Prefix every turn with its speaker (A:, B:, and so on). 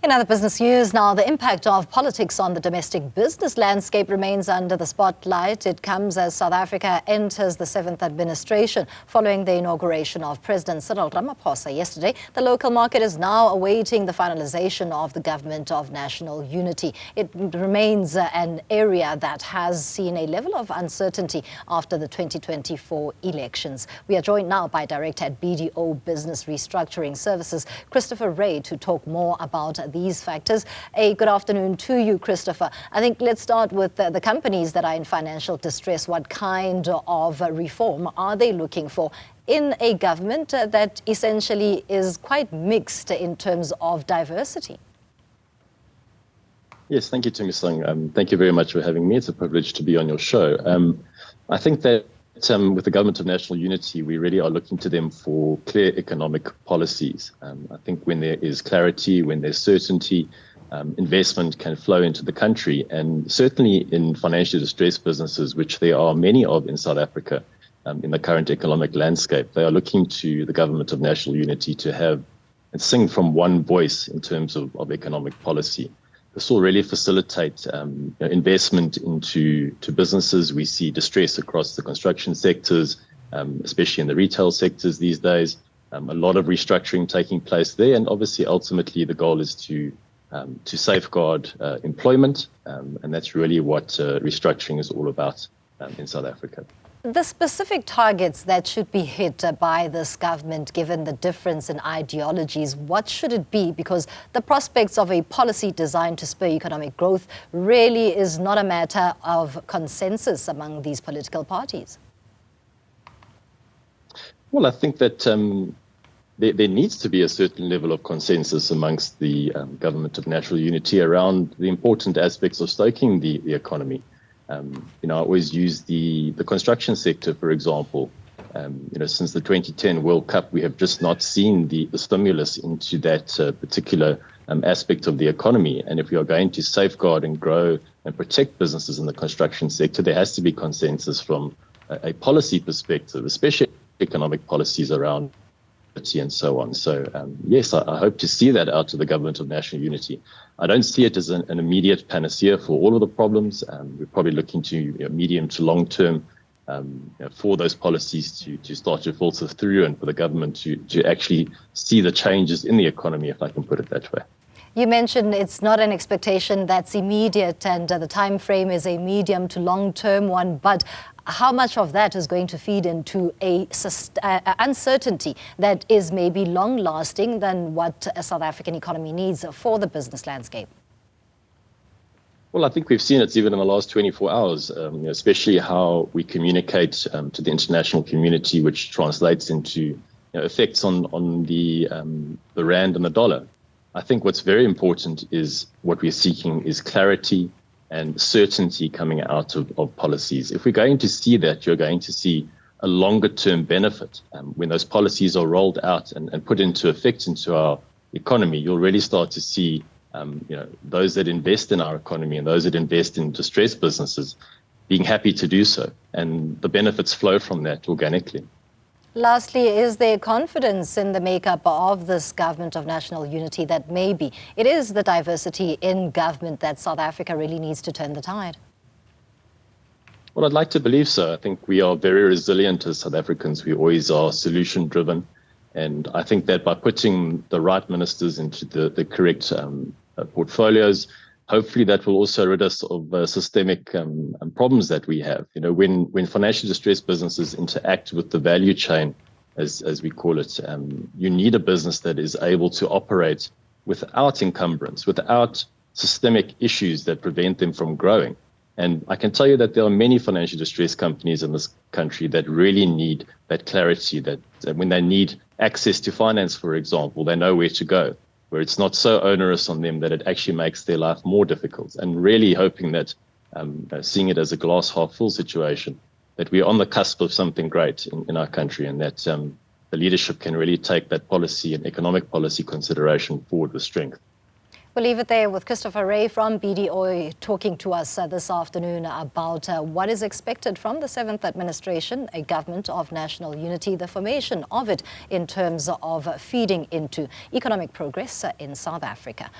A: In other business news now, the impact of politics on the domestic business landscape remains under the spotlight. It comes as South Africa enters the 7th administration following the inauguration of President Cyril Ramaphosa yesterday. The local market is now awaiting the finalisation of the Government of National Unity. It remains an area that has seen a level of uncertainty after the 2024 elections. We are joined now by Director at BDO Business Restructuring Services, Christopher Rey, to talk more about these factors. A good afternoon to you, Christopher. I think let's start with the companies that are in financial distress. What kind of reform are they looking for in a government that essentially is quite mixed in terms of diversity?
B: Yes, thank you, Tumisang. Thank you very much for having me. It's a privilege to be on your show. I think that with the Government of National Unity, we really are looking to them for clear economic policies. I think when there is clarity, when there's certainty, investment can flow into the country. And certainly in financially distressed businesses, which there are many of in South Africa, in the current economic landscape, they are looking to the Government of National Unity to have and sing from one voice in terms of economic policy. This will really facilitate investment into businesses. We see distress across the construction sectors, especially in the retail sectors these days. A lot of restructuring taking place there, and obviously, ultimately, the goal is to safeguard employment, and that's really what restructuring is all about in South Africa.
A: The specific targets that should be hit by this government, given the difference in ideologies, what should it be? Because the prospects of a policy designed to spur economic growth really is not a matter of consensus among these political parties.
B: Well, I think that there needs to be a certain level of consensus amongst the Government of National Unity around the important aspects of stoking the economy. I always use the construction sector, for example. Since the 2010 World Cup, we have just not seen the stimulus into that particular aspect of the economy. And if we are going to safeguard and grow and protect businesses in the construction sector, there has to be consensus from a policy perspective, especially economic policies around and so on. So yes, I hope to see that out of the Government of National Unity. I don't see it as an immediate panacea for all of the problems. We're probably looking to medium to long term for those policies to start to filter through, and for the government to actually see the changes in the economy, if I can put it that way.
A: You mentioned it's not an expectation that's immediate, and the time frame is a medium to long term one, but how much of that is going to feed into a uncertainty that is maybe long-lasting than what a South African economy needs for the business landscape?
B: Well, I think we've seen it even in the last 24 hours, especially how we communicate to the international community, which translates into effects on the rand and the dollar. I think what's very important is what we're seeking is clarity and certainty coming out of policies. If we're going to see that, you're going to see a longer term benefit. When those policies are rolled out and put into effect into our economy, you'll really start to see those that invest in our economy and those that invest in distressed businesses being happy to do so. And the benefits flow from that organically.
A: Lastly, is there confidence in the makeup of this Government of National Unity that maybe it is the diversity in government that South Africa really needs to turn the tide?
B: Well, I'd like to believe so. I think we are very resilient as South Africans. We always are solution-driven. And I think that by putting the right ministers into the correct portfolios, hopefully that will also rid us of systemic problems that we have. When financially distressed businesses interact with the value chain, as we call it, you need a business that is able to operate without encumbrance, without systemic issues that prevent them from growing. And I can tell you that there are many financially distressed companies in this country that really need that clarity, that when they need access to finance, for example, they know where to go, where it's not so onerous on them that it actually makes their life more difficult. And really hoping that, seeing it as a glass half full situation, that we're on the cusp of something great in our country, and that the leadership can really take that policy and economic policy consideration forward with strength.
A: We'll leave it there with Christopher Rey from BDO talking to us this afternoon about what is expected from the 7th administration, a government of national unity, the formation of it in terms of feeding into economic progress in South Africa.